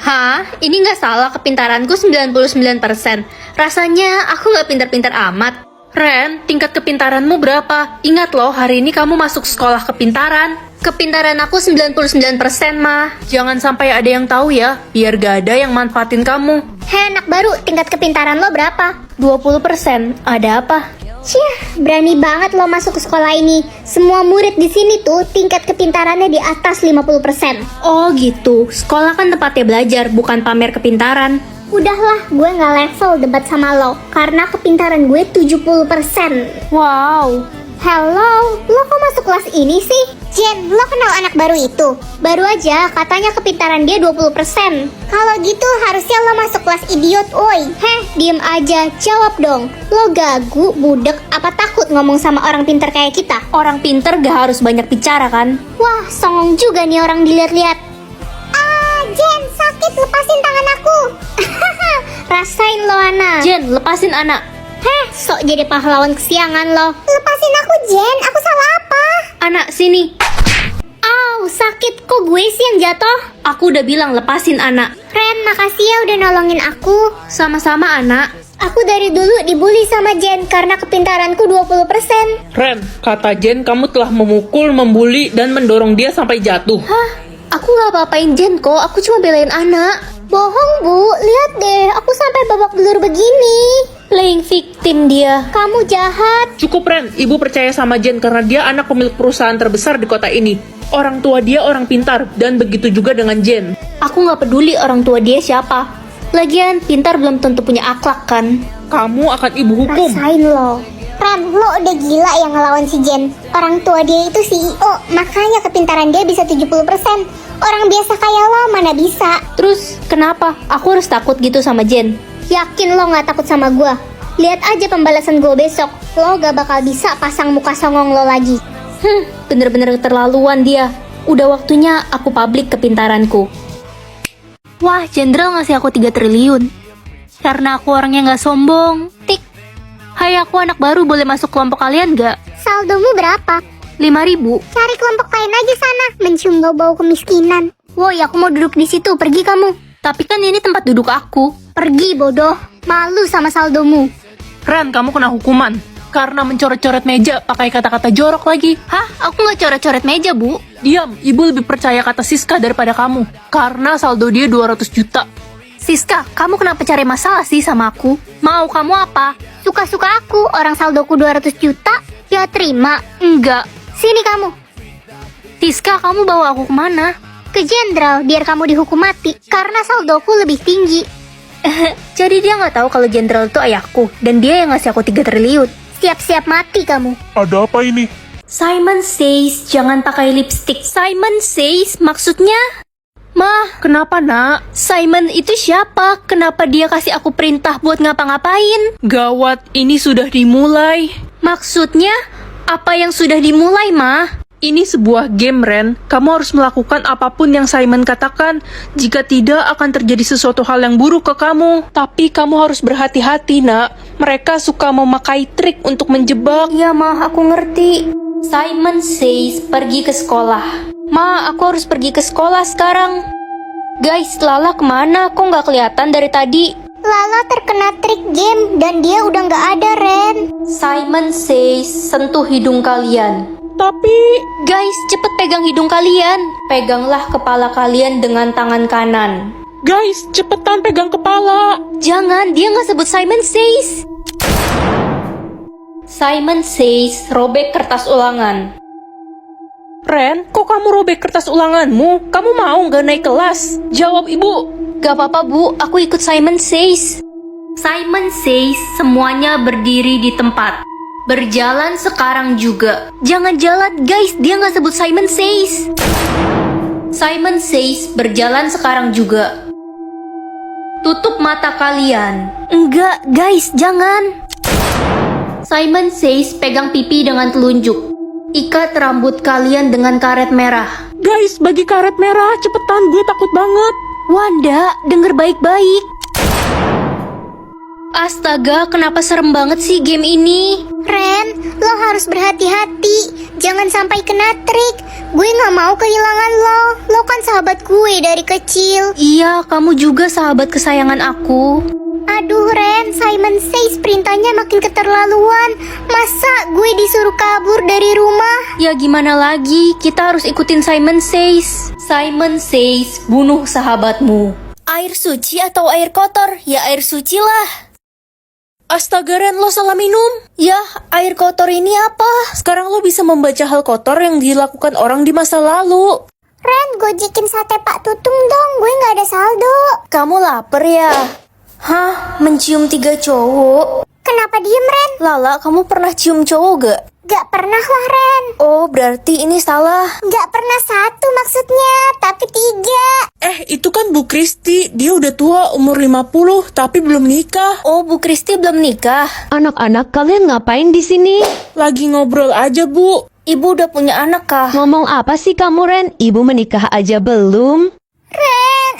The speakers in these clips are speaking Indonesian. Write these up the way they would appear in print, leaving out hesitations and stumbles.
Hah? Ini nggak salah kepintaranku 99%. Rasanya aku nggak pintar-pintar amat. Ren, tingkat kepintaranmu berapa? Ingat loh, hari ini kamu masuk sekolah kepintaran. Kepintaran aku 99%, mah. Jangan sampai ada yang tahu ya, biar gak ada yang manfaatin kamu. Hei anak baru, tingkat kepintaran lo berapa? 20%, ada apa? Ciah, berani banget lo masuk ke sekolah ini. Semua murid di sini tuh tingkat kepintarannya di atas 50%. Oh gitu, sekolah kan tempatnya belajar, bukan pamer kepintaran. Udahlah, gue gak level debat sama lo, karena kepintaran gue 70%. Wow. Hello, lo kok masuk kelas ini sih? Jen, lo kenal anak baru itu? Baru aja, katanya kepintaran dia 20%. Kalau gitu harusnya lo masuk kelas idiot, oi. Heh, diem aja, jawab dong. Lo gagu, budek, apa takut ngomong sama orang pintar kayak kita? Orang pinter gak harus banyak bicara kan? Wah, songong juga nih orang dilihat-lihat. Ah, Jen, sakit, lepasin tangan aku. Rasain lo, Ana. Jen, lepasin anak. Heh, sok jadi pahlawan kesiangan lo. Lepasin aku, Jen, aku salah apa? Anak, sini. Au, sakit, kok gue sih yang jatuh? Aku udah bilang lepasin anak. Ren, makasih ya udah nolongin aku. Sama-sama anak. Aku dari dulu dibully sama Jen karena kepintaranku 20%. Ren, kata Jen kamu telah memukul, membuli, dan mendorong dia sampai jatuh. Hah? Aku gak apa-apain Jen kok, aku cuma belain anak. Bohong, Bu. Lihat deh, aku sampai babak belur begini. Playing victim dia. Kamu jahat. Cukup Ren, ibu percaya sama Jen karena dia anak pemilik perusahaan terbesar di kota ini. Orang tua dia orang pintar, dan begitu juga dengan Jen. Aku gak peduli orang tua dia siapa. Lagian, pintar belum tentu punya akhlak kan? Kamu akan ibu hukum. Rasain lo. Ren, lo udah gila yang ngelawan si Jen. Orang tua dia itu CEO, makanya kepintaran dia bisa 70%. Orang biasa kayak lo mana bisa. Terus, kenapa? Aku harus takut gitu sama Jen? Yakin lo gak takut sama gue? Lihat aja pembalasan gue besok. Lo gak bakal bisa pasang muka songong lo lagi. Bener-bener keterlaluan dia. Udah waktunya aku publik kepintaranku. Wah, Jenderal ngasih aku 3 triliun. Karena aku orangnya gak sombong. Tik. Hai, aku anak baru, boleh masuk kelompok kalian gak? Saldomu berapa? 5.000. Cari kelompok lain aja sana, mencium bau-bau kemiskinan. Woi, aku mau duduk di situ, pergi kamu. Tapi kan ini tempat duduk aku. Pergi bodoh, malu sama saldomu. Ren, kamu kena hukuman. Karena mencoret-coret meja, pakai kata-kata jorok lagi. Hah? Aku gak coret-coret meja, Bu. Diam, ibu lebih percaya kata Siska daripada kamu. Karena saldo dia 200 juta. Siska, kamu kenapa cari masalah sih sama aku? Mau kamu apa? Suka-suka aku, orang saldoku 200 juta, ya terima. Enggak. Sini kamu. Siska, kamu bawa aku kemana? Ke Jenderal, biar kamu dihukum mati, karena saldoku lebih tinggi. Jadi dia gak tahu kalau Jenderal itu ayahku, dan dia yang ngasih aku 3 triliun. Siap-siap mati kamu. Ada apa ini? Simon says jangan pakai lipstick. Simon says maksudnya? Mah, Kenapa nak? Simon itu siapa? Kenapa dia kasih aku perintah buat ngapa-ngapain? Gawat, ini sudah dimulai. Maksudnya, apa yang sudah dimulai, Mah? Ini sebuah game, Ren. Kamu harus melakukan apapun yang Simon katakan. Jika tidak, akan terjadi sesuatu hal yang buruk ke kamu. Tapi kamu harus berhati-hati, nak. Mereka suka memakai trik untuk menjebak. Iya, Mah, aku ngerti. Simon says pergi ke sekolah. Ma, aku harus pergi ke sekolah sekarang. Guys, Lala kemana? Kok nggak kelihatan dari tadi? Lala terkena trik game, dan dia udah nggak ada, Ren. Simon says sentuh hidung kalian. Tapi, Guys, cepet pegang hidung kalian. Peganglah kepala kalian dengan tangan kanan. guys, cepetan pegang kepala. Jangan, dia nggak sebut Simon says. Simon says robek kertas ulangan. Ren, kok kamu robek kertas ulanganmu? Kamu mau nggak naik kelas? Jawab ibu. Gak apa-apa, Bu, aku ikut Simon says. Simon says semuanya berdiri di tempat. Berjalan sekarang juga. Jangan jalan, guys, dia nggak sebut Simon says. Simon says berjalan sekarang juga. Tutup mata kalian. Enggak, guys, jangan. Simon says pegang pipi dengan telunjuk. Ikat rambut kalian dengan karet merah. Guys, bagi karet merah, cepetan, gue takut banget. Wanda, denger baik-baik. Astaga, kenapa serem banget sih game ini? Ren, lo harus berhati-hati. Jangan sampai kena trik. Gue gak mau kehilangan lo. Lo kan sahabat gue dari kecil. Iya, kamu juga sahabat kesayangan aku. Aduh Ren, Simon Says perintahnya makin keterlaluan. Masa gue disuruh kabur dari rumah? Ya gimana lagi, kita harus ikutin Simon Says. Simon Says, bunuh sahabatmu. Air suci atau air kotor? Ya air suci lah. Astaga Ren, lo salah minum. Ya, air kotor ini apa? Sekarang lo bisa membaca hal kotor yang dilakukan orang di masa lalu. Ren, gojekin sate Pak Tutung dong. Gue gak ada saldo. Kamu lapar ya? Hah, mencium 3 cowok? Kenapa diem Ren? Lala, kamu pernah cium cowok gak? Gak pernah lah Ren. Oh, berarti ini salah. Gak pernah 1 maksudnya, tapi 3. Itu kan Bu Kristi, dia udah tua umur 50 tapi belum nikah. Oh, Bu Kristi belum nikah. Anak-anak, kalian ngapain di sini? Lagi ngobrol aja Bu. Ibu udah punya anak kah? Ngomong apa sih kamu, Ren? Ibu menikah aja belum? Ren.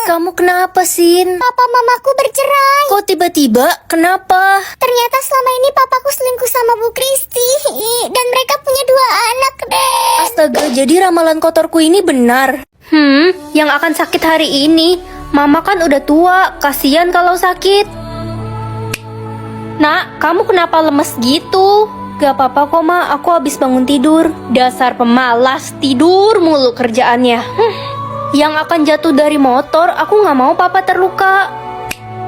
Kamu kenapa, Sin? Papa mamaku bercerai. Kok tiba-tiba? Kenapa? Ternyata selama ini papaku selingkuh sama Bu Kristi. Dan mereka punya 2 anak, Ren. Astaga, jadi ramalan kotorku ini benar. Yang akan sakit hari ini. Mama kan udah tua, kasihan kalau sakit. Nak, kamu kenapa lemes gitu? Gak apa-apa kok, Ma, aku habis bangun tidur. Dasar pemalas, tidur mulu kerjaannya. Yang akan jatuh dari motor, aku gak mau papa terluka.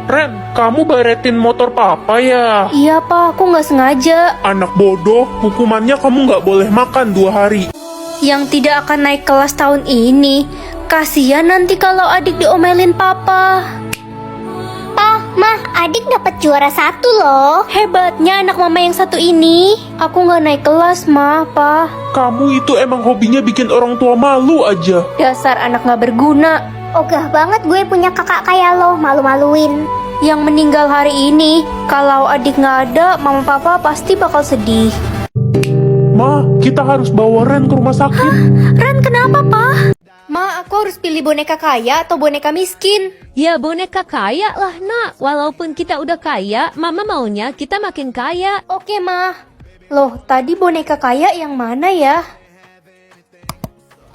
Ren, kamu baretin motor papa ya? Iya, Pa, aku gak sengaja. Anak bodoh, hukumannya kamu nggak boleh makan 2 hari. Yang tidak akan naik kelas tahun ini. Kasihan nanti kalau adik diomelin papa. Pa, Ma, adik dapat juara 1 loh. Hebatnya anak mama yang satu ini. Aku gak naik kelas, Ma, Pa. Kamu itu emang hobinya bikin orang tua malu aja. Dasar anak gak berguna. Ogah banget gue punya kakak kayak lo, malu-maluin. Yang meninggal hari ini, kalau adik gak ada, mama papa pasti bakal sedih. Ma, kita harus bawa Ren ke rumah sakit. Ren, kenapa, Pa? Ma, aku harus pilih boneka kaya atau boneka miskin? Ya boneka kaya lah, nak. Walaupun kita udah kaya, mama maunya kita makin kaya. Oke, Ma. Loh, tadi boneka kaya yang mana ya?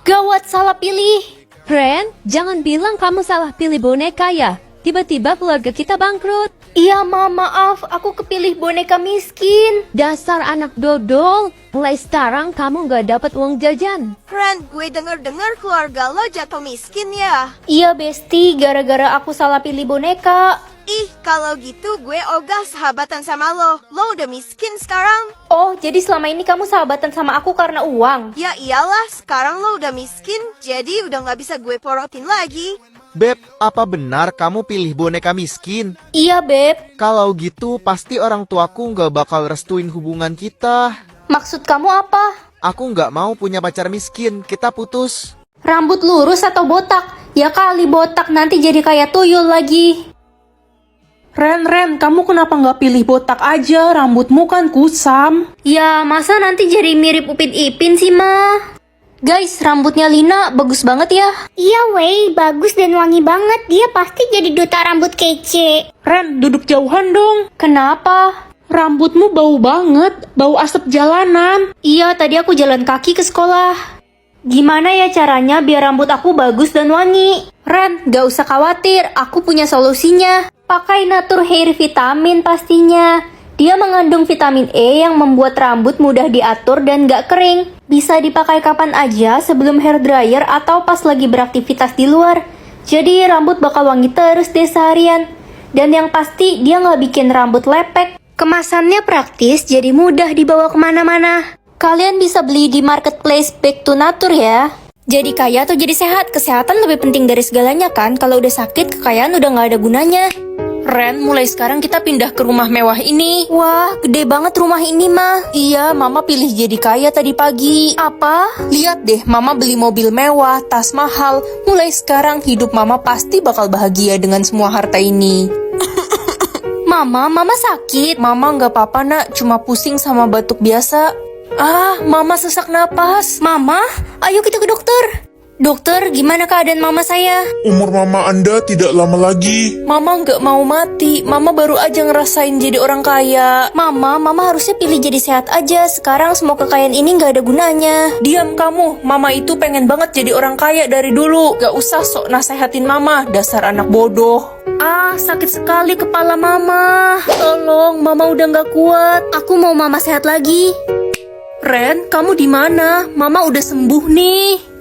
Gawat, salah pilih. Ren, jangan bilang kamu salah pilih boneka ya. Tiba-tiba keluarga kita bangkrut. Iya, Ma, maaf. Aku kepilih boneka miskin. Dasar anak dodol. Mulai sekarang kamu gak dapat uang jajan. Ren, gue denger-denger keluarga lo jatuh miskin ya? Iya, Besti. Gara-gara aku salah pilih boneka. Ih, kalau gitu gue ogah sahabatan sama lo. Lo udah miskin sekarang. Oh, jadi selama ini kamu sahabatan sama aku karena uang? Ya iyalah, sekarang lo udah miskin, jadi udah gak bisa gue porotin lagi. Beb, apa benar kamu pilih boneka miskin? Iya, Beb. Kalau gitu, pasti orang tuaku nggak bakal restuin hubungan kita. Maksud kamu apa? Aku nggak mau punya pacar miskin, kita putus. Rambut lurus atau botak? Ya kali botak, nanti jadi kayak tuyul lagi. Ren, kamu kenapa nggak pilih botak aja? Rambutmu kan kusam. Ya, masa nanti jadi mirip Upin Ipin sih, Ma? Guys, rambutnya Lina bagus banget ya. Iya wey, bagus dan wangi banget. Dia pasti jadi duta rambut kece. Ren, duduk jauhan dong. Kenapa? Rambutmu bau banget, bau asap jalanan. Iya, tadi aku jalan kaki ke sekolah. Gimana ya caranya biar rambut aku bagus dan wangi? Ren, gak usah khawatir, aku punya solusinya. Pakai Nature Hair Vitamin pastinya. Dia mengandung vitamin E yang membuat rambut mudah diatur dan gak kering. Bisa dipakai kapan aja sebelum hair dryer atau pas lagi beraktivitas di luar. Jadi rambut bakal wangi terus deh seharian. Dan yang pasti dia gak bikin rambut lepek. Kemasannya praktis jadi mudah dibawa kemana-mana. Kalian bisa beli di marketplace Back to Nature ya. Jadi kaya atau jadi sehat? Kesehatan lebih penting dari segalanya kan. Kalau udah sakit, kekayaan udah gak ada gunanya. Ren, mulai sekarang kita pindah ke rumah mewah ini. Wah, gede banget rumah ini, Ma. Iya, Mama pilih jadi kaya tadi pagi. Apa? Lihat deh, Mama beli mobil mewah, tas mahal. Mulai sekarang hidup Mama pasti bakal bahagia dengan semua harta ini. Mama sakit. Mama nggak apa-apa nak, cuma pusing sama batuk biasa. Ah, Mama sesak napas. Mama, ayo kita ke dokter. Dokter, gimana keadaan mama saya? Umur mama Anda tidak lama lagi. Mama nggak mau mati. Mama baru aja ngerasain jadi orang kaya. Mama harusnya pilih jadi sehat aja. Sekarang semua kekayaan ini nggak ada gunanya. Diam kamu. Mama itu pengen banget jadi orang kaya dari dulu. Gak usah sok nasehatin mama. Dasar anak bodoh. Ah, sakit sekali kepala mama. Tolong, mama udah nggak kuat. Aku mau mama sehat lagi. Ren, kamu di mana? Mama udah sembuh nih.